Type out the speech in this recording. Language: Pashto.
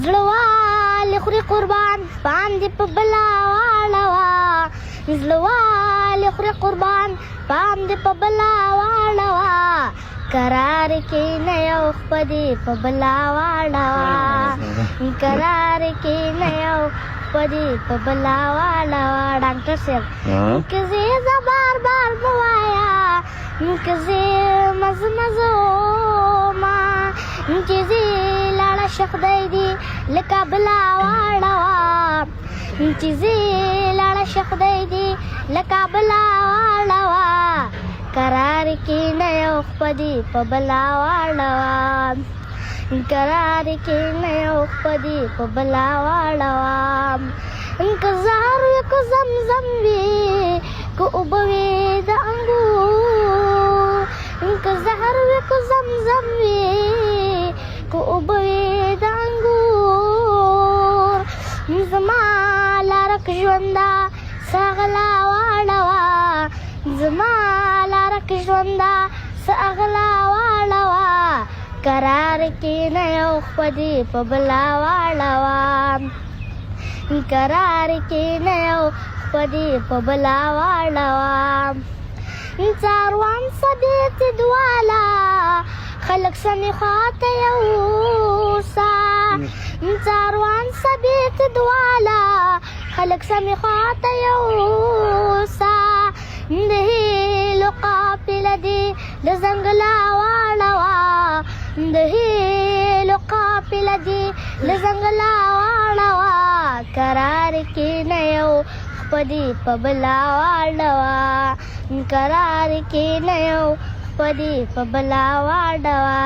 زړوال خوري قربان باندې په بلا واړوا زړوال خوري قربان باندې په بلا واړوا قرار کې نه یو خپدي په بلا واړوا قرار کې نه یو خپدي په بلا واړوا ډاکټر صاحب که زه بار بار بوایا که زه مزمزو ما چې زه لاړه شخدای دي لکه بلا واړوا چې زه لاړه شخدای دي لکه بلا واړوا قرار کې نه یو خپدي په بلا واړوا قرار کې نه یو خپدي په بلا واړوا که زهر وي که زمزم وي که اوبه وي د انګور که زهر وي که زمزم وي که اوبه وي د انګور زما لارک ژونده څه غلا واړوه زما لارک ژونده څه غلا واړوه قرار کې نه یو خپدي په بلا واړوه قرار کې نه یو خپدي په بلا واړوه څاروان صدیق دواله خلک سمې خواته یوسه څاروان صدیق دواله خلک سمې خواته یوسه د هیلو قافله دې د ځنګله واړوه د هیلو قافله دې د ځنګله واړوه قرار کې نه یو خپدي په بلا واړوه قرار کې نه یو خپدي په بلا واړوه